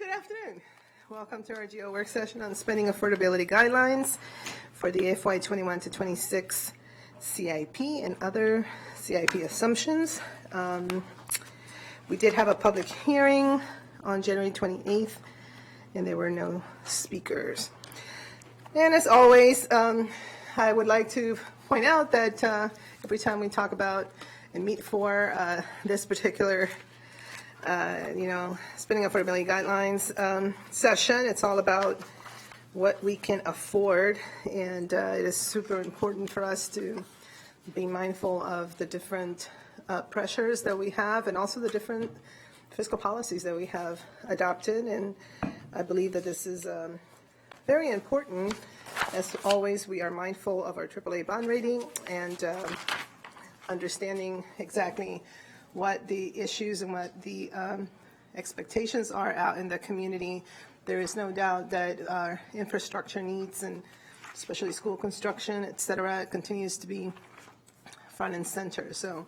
Good afternoon. Welcome to our GO work session on spending affordability guidelines for the FY 21 to 26 CIP and other CIP assumptions. We did have a public hearing on January 28th, and there were no speakers. And as always, I would like to point out that every time we talk about and meet for this particular spending affordability guidelines session, it's all about what we can afford, and it is super important for us to be mindful of the different pressures that we have and also the different fiscal policies that we have adopted. And I believe that this is very important. As always, we are mindful of our AAA bond rating and understanding exactly what the issues and what the expectations are out in the community. There is no doubt that our infrastructure needs, and especially school construction, et cetera, continues to be front and center. So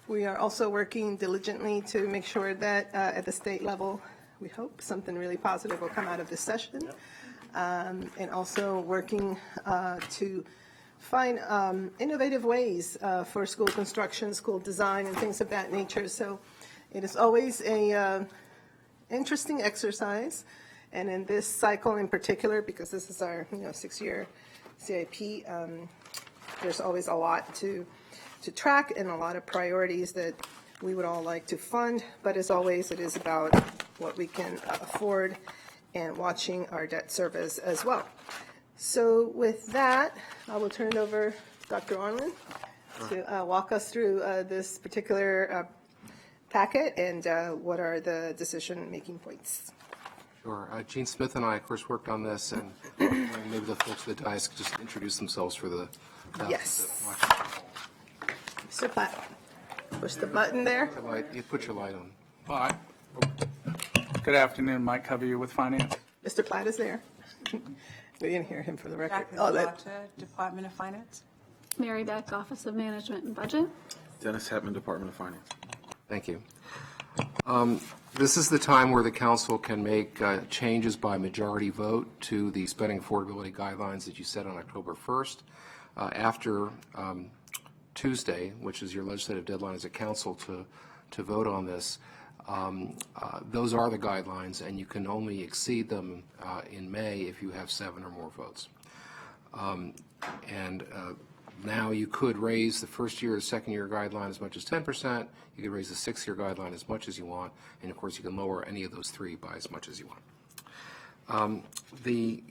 we are also working diligently to make sure that at the state level, we hope something really positive will come out of this session. And also working to find innovative ways for school construction, school design, and things of that nature. So it is always a interesting exercise, and in this cycle in particular, because this is our 6-year CIP, there's always a lot to track and a lot of priorities that we would all like to fund. But as always, it is about what we can afford and watching our debt service as well. So with that, I will turn it over to Dr. Orland to walk us through this particular packet and what are the decision-making points. Sure. Gene Smith and I, of course, worked on this, and maybe the folks at the dais could just introduce themselves for the yes. Mr. Platt, push the button there. You put your light on. Hi. Good afternoon, Mike Covey with Finance. Mr. Platt is there. We didn't hear him for the record. Jacqueline Department of Finance. Mary Beck, Office of Management and Budget. Dennis Hetman, Department of Finance. Thank you. This is the time where the council can make changes by majority vote to the spending affordability guidelines that you set on October 1st. After Tuesday, which is your legislative deadline as a council to vote on this, those are the guidelines, and you can only exceed them in May if you have 7 or more votes. Now you could raise the first year or second year guideline as much as 10%. You could raise the 6-year guideline as much as you want, and of course you can lower any of those 3 by as much as you want. The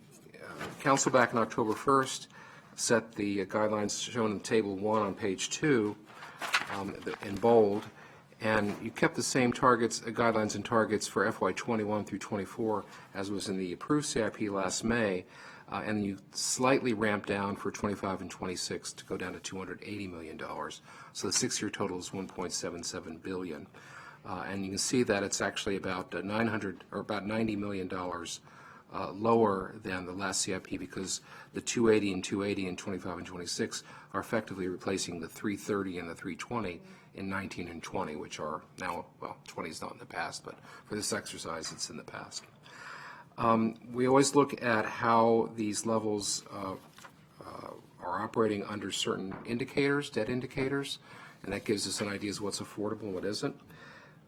council back on October 1st set the guidelines shown in Table 1 on page 2 in bold. And you kept the same targets, guidelines and targets for FY 21 through 24 as was in the approved CIP last May, and you slightly ramped down for 25 and 26 to go down to $280 million. So the 6-year total is $1.77 billion. And you can see that it's actually about $90 million lower than the last CIP, because the 280 and 280 in 25 and 26 are effectively replacing the 330 and the 320 in 19 and 20, which are now, well, 20 is not in the past, but for this exercise, it's in the past. We always look at how these levels are operating under certain indicators, debt indicators, and that gives us an idea of what's affordable and what isn't.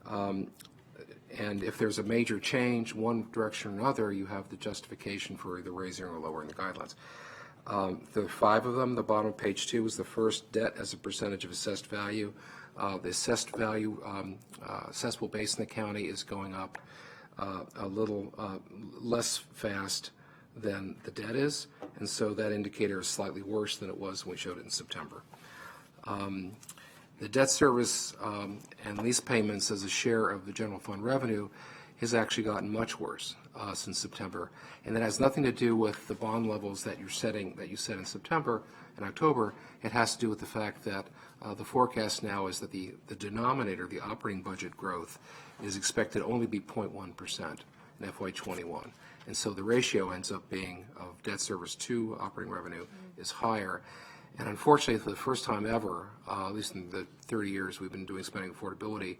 And if there's a major change one direction or another, you have the justification for either raising or lowering the guidelines. There are 5 of them. The bottom of page 2 is the first, debt as a percentage of assessed value. The assessed value, assessable base in the county is going up a little less fast than the debt is, and so that indicator is slightly worse than it was when we showed it in September. The debt service and lease payments as a share of the general fund revenue has actually gotten much worse since September, and that has nothing to do with the bond levels that you set in September and October. It has to do with the fact that the forecast now is that the denominator, the operating budget growth, is expected to only be 0.1% in FY 21, and so the ratio ends up being of debt service to operating revenue is higher. And unfortunately, for the first time ever, at least in the 30 years we've been doing spending affordability,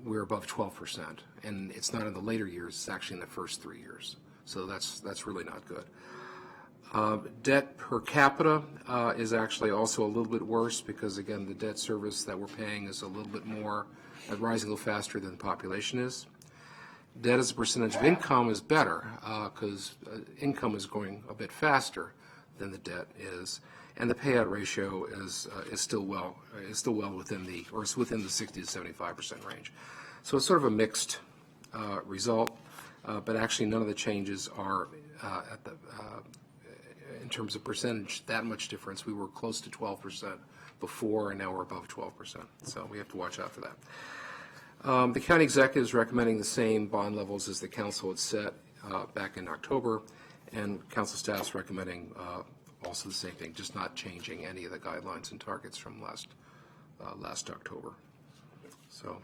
we're above 12%. And it's not in the later years, it's actually in the first 3 years. So that's really not good. Debt per capita is actually also a little bit worse because, again, the debt service that we're paying is a little bit more, rising a little faster than the population is. Debt as a percentage of income is better because income is growing a bit faster than the debt is, and the payout ratio is still well within the, or it's within the 60 to 75% range. So it's sort of a mixed result, but actually none of the changes are at the in terms of percentage that much difference. We were close to 12% before, and now we're above 12%. So we have to watch out for that. The county executive is recommending the same bond levels as the council had set back in October, and council staff is recommending also the same thing, just not changing any of the guidelines and targets from last October. So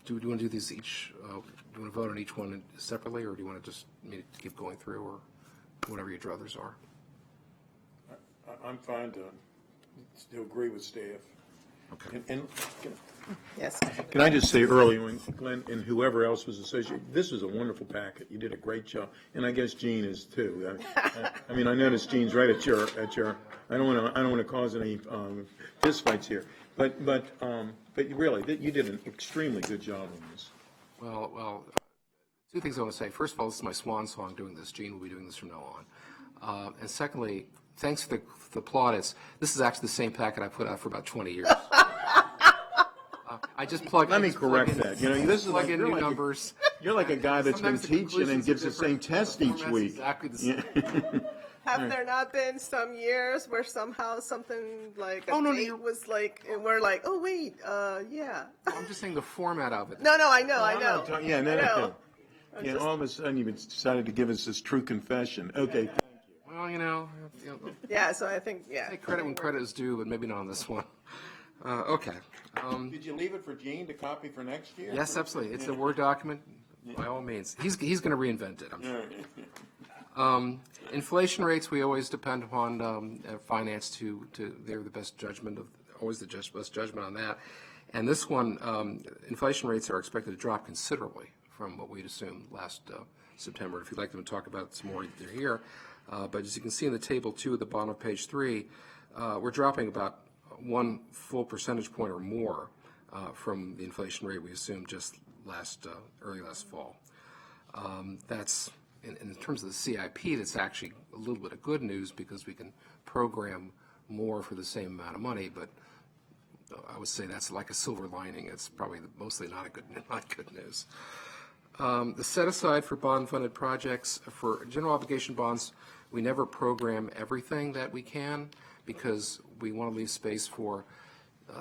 do you want to do these each? Do you want to vote on each one separately, or do you want to just keep going through, or whatever your druthers are? I'm fine to still agree with staff. Okay. And Yes. can I just say earlier, when Glenn and whoever else was associated, this was a wonderful packet. You did a great job, and I guess Jean is too. I mean, I noticed Jean's right at your. I don't want to cause any fistfights here, but really, you did an extremely good job on this. Well, two things I want to say. First of all, this is my swan song doing this. Jean will be doing this from now on. And secondly, thanks for the plaudits. This is actually the same packet I put out for about 20 years. I just plug. Let me correct that. You know, this is plug in new like numbers. You're like a guy that's been Sometimes the teaching and conclusions gives are the same different. test each Format's week. Exactly the same. Have there not been some years where somehow something like a No, date you're- was like, and we're like, oh wait, yeah. I'm just saying the format of it. No, I know. I'm not talking- yeah, no, I no. know. Yeah, all of a sudden you decided to give us this true confession. Okay. Well, Yeah, so I think, yeah. take credit when credit is due, but maybe not on this one. Okay. Did you leave it for Gene to copy for next year? Yes, absolutely. It's a Word document, by all means. He's going to reinvent it, I'm sure. Inflation rates, we always depend upon finance to they're the best judgment of, always the best judgment on that. And this one, inflation rates are expected to drop considerably from what we'd assumed last September. If you'd like them to talk about it some more, they're here. But as you can see in the table 2 at the bottom of page 3, we're dropping about 1 full percentage point or more from the inflation rate we assumed just early last fall. That's in terms of the CIP, that's actually a little bit of good news because we can program more for the same amount of money, but I would say that's like a silver lining. It's probably mostly not good news. The set aside for bond funded projects, for general obligation bonds, we never program everything that we can because we want to leave space for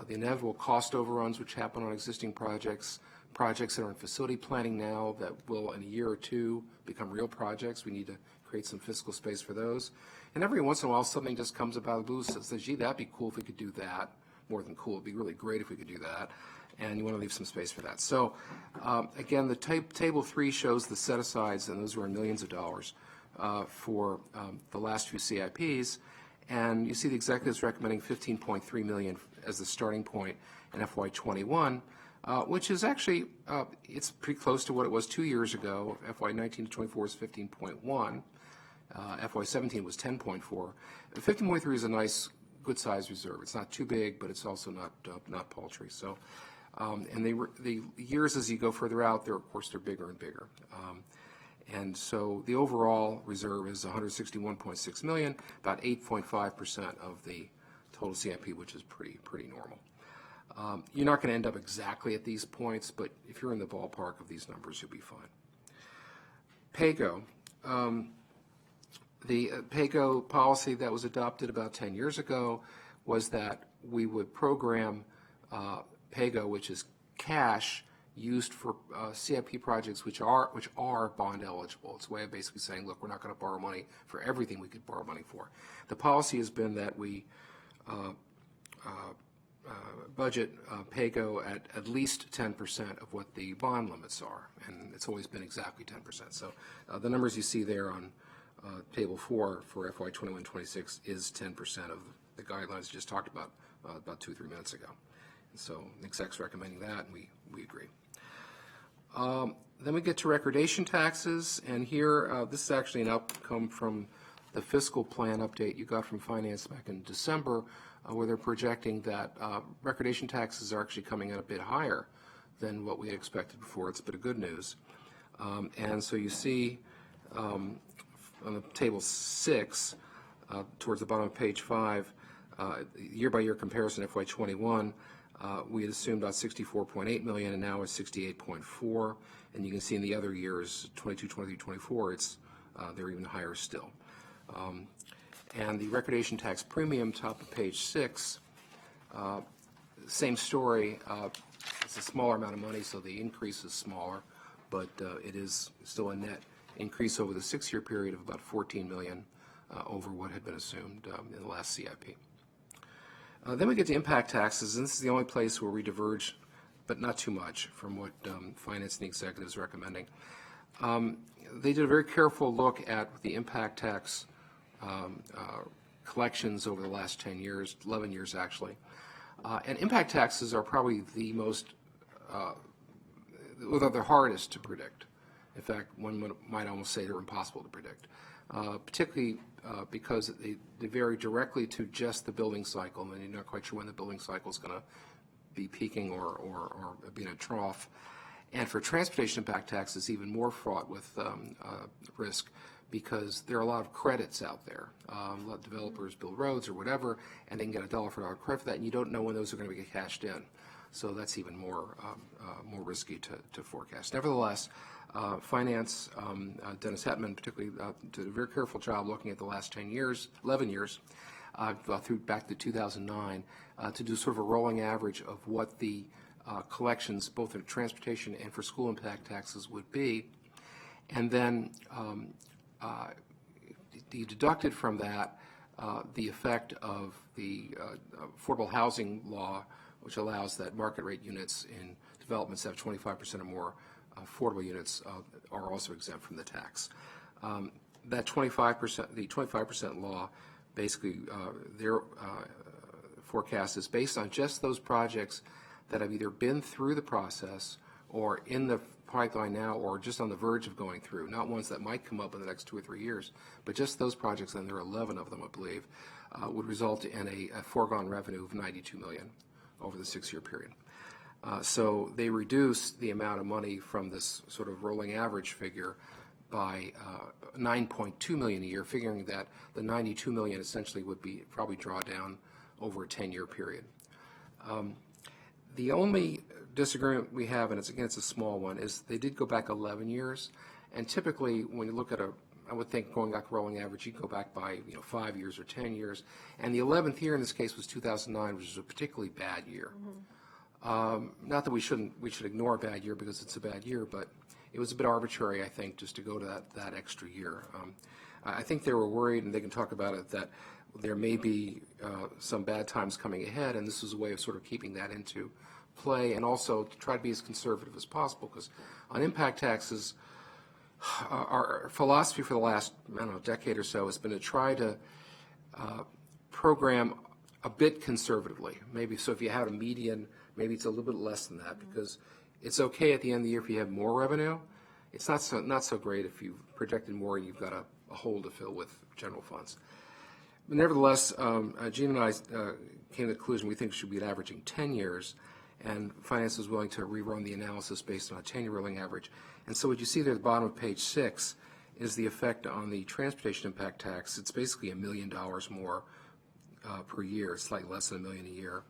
the inevitable cost overruns which happen on existing projects that are in facility planning now that will in a year or two become real projects. We need to create some fiscal space for those. And every once in a while something just comes about the blue and says, gee, that'd be cool if we could do that. More than cool, it'd be really great if we could do that. And you want to leave some space for that. So again, the table 3 shows the set-asides, and those were in millions of dollars for the last few CIPs. And you see the executives recommending $15.3 million as the starting point in FY21, which is actually, it's pretty close to what it was 2 years ago. FY19 to 24 is 15.1. FY17 was 10.4. 15.3 is a nice, good size reserve. It's not too big, but it's also not paltry. So, and the years as you go further out, of course they're bigger and bigger. And so the overall reserve is $161.6 million, about 8.5% of the total CIP, which is pretty normal. You're not going to end up exactly at these points, but if you're in the ballpark of these numbers, you'll be fine. PAYGO. The PAYGO policy that was adopted about 10 years ago was that we would program PAYGO, which is cash used for CIP projects which are bond eligible. It's a way of basically saying, look, we're not going to borrow money for everything we could borrow money for. The policy has been that we budget PAYGO at least 10% of what the bond limits are, and it's always been exactly 10%. So the numbers you see there on Table 4 for FY21-26 is 10% of the guidelines just talked about 2 or 3 minutes ago. And so the exec's recommending that, and we agree. Then we get to recordation taxes, and here, this is actually an outcome from the fiscal plan update you got from Finance back in December, where they're projecting that recordation taxes are actually coming in a bit higher than what we expected before. It's a bit of good news. And so you see on the table 6, towards the bottom of page 5, year-by-year comparison FY21, we had assumed about 64.8 million, and now it's 68.4. And you can see in the other years, 22, 23, 24, they're even higher still. And the recordation tax premium, top of page 6, same story. It's a smaller amount of money, so the increase is smaller, but it is still a net increase over the 6-year period of about 14 million over what had been assumed in the last CIP. Then we get to impact taxes, and this is the only place where we diverge, but not too much, from what Finance and the executive is recommending. They did a very careful look at the impact tax collections over the last 10 years, 11 years actually. And impact taxes are probably the most, well, they're hardest to predict. In fact, one might almost say they're impossible to predict, particularly because they vary directly to just the building cycle, and you're not quite sure when the building cycle is going to be peaking or be in a trough. And for transportation impact taxes, even more fraught with risk, because there are a lot of credits out there. A lot of developers build roads or whatever, and they can get a dollar for dollar credit for that, and you don't know when those are going to get cashed in. So that's even more risky to forecast. Nevertheless, Finance, Dennis Hetman particularly, did a very careful job looking at the last 10 years, 11 years, through back to 2009, to do sort of a rolling average of what the collections, both in transportation and for school impact taxes, would be. And then you deducted from that the effect of the affordable housing law, which allows that market rate units in developments that have 25% or more affordable units are also exempt from the tax. That 25%, the 25% law, basically their forecast is based on just those projects that have either been through the process or in the pipeline now or just on the verge of going through, not ones that might come up in the next 2 or 3 years, but just those projects, and there are 11 of them, I believe, would result in a foregone revenue of 92 million over the 6-year period. So they reduced the amount of money from this sort of rolling average figure by 9.2 million a year, figuring that the 92 million essentially would be probably draw down over a 10-year period. The only disagreement we have, and it's a small one, is they did go back 11 years, and typically when you look at I would think going back rolling average, you go back by 5 years or 10 years, and the 11th year in this case was 2009, which is a particularly bad year. Not that we should ignore a bad year because it's a bad year, but it was a bit arbitrary, I think, just to go to that extra year. I think they were worried, and they can talk about it, that there may be some bad times coming ahead, and this was a way of sort of keeping that into play, and also to try to be as conservative as possible, because on impact taxes, our philosophy for the last, decade or so has been to try to program a bit conservatively. Maybe, so if you had a median, maybe it's a little bit less than that, because it's okay at the end of the year if you have more revenue. It's not so great if you've projected more and you've got a hole to fill with general funds. But nevertheless, Gene and I came to the conclusion we think should be averaging 10 years, and Finance is willing to rerun the analysis based on a 10-year rolling average. And so what you see there at the bottom of page 6 is the effect on the transportation impact tax. It's basically $1 million more per year, slightly less than $1 million a year.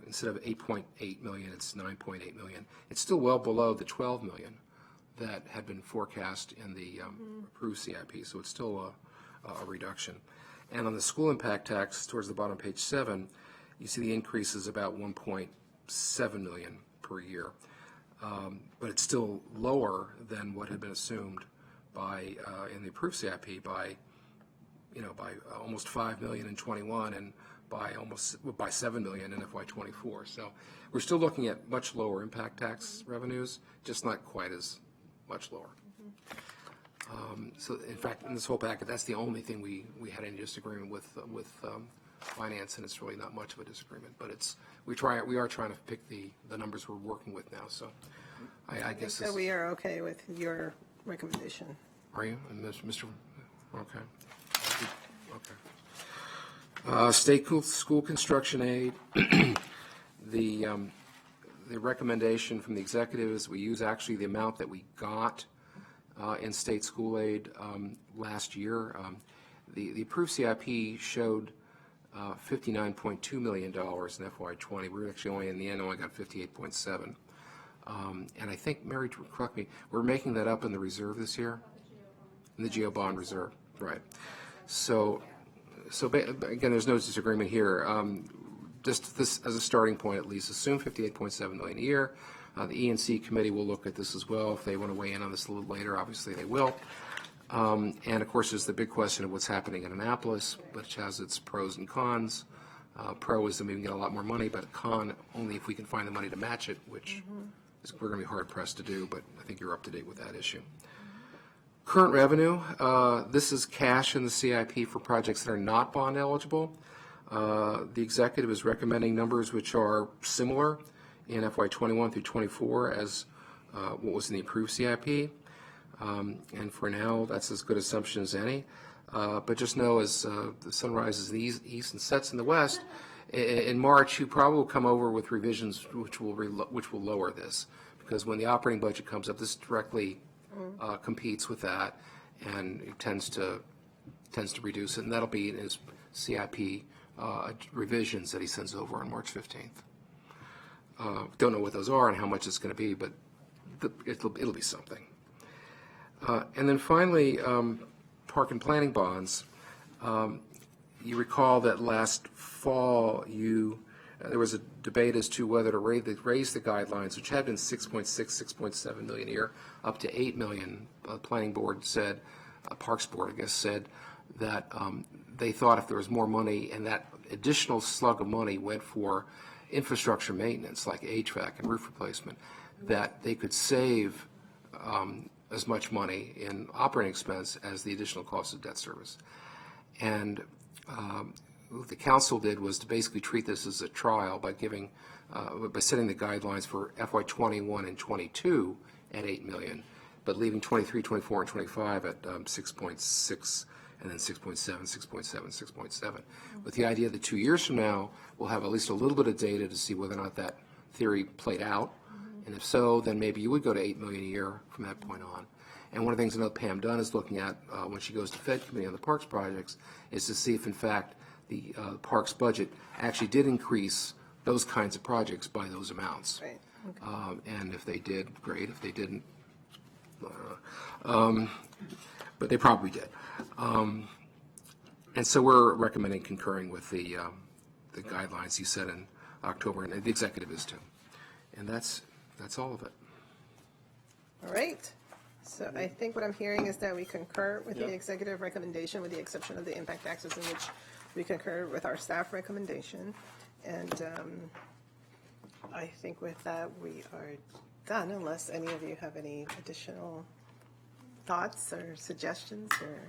Instead of 8.8 million, it's 9.8 million. It's still well below the 12 million that had been forecast in the approved CIP, so it's still a reduction. And on the school impact tax, towards the bottom of page 7, you see the increase is about 1.7 million per year, but it's still lower than what had been assumed by in the approved CIP by almost 5 million in 21 and by 7 million in FY24. So we're still looking at much lower impact tax revenues, just not quite as much lower. So in fact, in this whole packet, that's the only thing we had any disagreement with Finance, and it's really not much of a disagreement. But we are trying to pick the numbers we're working with now. So I guess So this, we are okay with your recommendation. are you, and Mr., okay. Okay. State school construction aid, the recommendation from the executive is we use actually the amount that we got in state school aid last year. The approved CIP showed $59.2 million in FY20. We're actually only, in the end, only got 58.7. And I think, Mary, correct me, we're making that up in the reserve this year? In the GO bond reserve, right. So again, there's no disagreement here. Just this as a starting point, at least, assume $58.7 million a year. The E&C committee will look at this as well. If they want to weigh in on this a little later, obviously they will. And of course, there's the big question of what's happening in Annapolis, which has its pros and cons. Pro is that we can get a lot more money, but con only if we can find the money to match it, which is, we're going to be hard pressed to do, but I think you're up to date with that issue. Current revenue, this is cash in the CIP for projects that are not bond eligible. The executive is recommending numbers which are similar in FY21 through 24 as what was in the approved CIP. And for now, that's as good assumption as any. But just know as the sun rises in the east and sets in the west, in March, you probably will come over with revisions which will lower this. Because when the operating budget comes up, this directly competes with that, and it tends to reduce it. And that'll be in his CIP revisions that he sends over on March 15th. Don't know what those are and how much it's going to be, but it'll be something. And then finally, park and planning bonds. You recall that last fall there was a debate as to whether to raise the guidelines, which had been 6.7 million a year, up to 8 million. Planning board said, Parks Board, I guess, said that they thought if there was more money and that additional slug of money went for infrastructure maintenance like HVAC and roof replacement, that they could save as much money in operating expense as the additional cost of debt service. And what the council did was to basically treat this as a trial by setting the guidelines for FY21 and 22 at 8 million, but leaving 23, 24, and 25 at 6.6, and then 6.7, 6.7, 6.7. With the idea that 2 years from now, we'll have at least a little bit of data to see whether or not that theory played out. And if so, then maybe you would go to 8 million a year from that point on. And one of the things I know Pam Dunn is looking at when she goes to Fed Committee on the Parks projects is to see if, in fact, the Parks budget actually did increase those kinds of projects by those amounts. Right. Okay. And if they did, great. If they didn't, but they probably did. And so we're recommending concurring with the guidelines you set in October, and the executive is too. And that's all of it. All right. So I think what I'm hearing is that we concur with the executive recommendation, with the exception of the impact taxes, in which we concur with our staff recommendation. And I think with that, we are done, unless any of you have any additional thoughts or suggestions or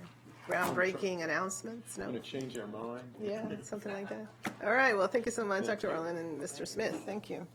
groundbreaking announcements. No? Want to change our mind? Yeah, something like that. All right. Well, thank you so much, Dr. Orland and Mr. Smith. Thank you.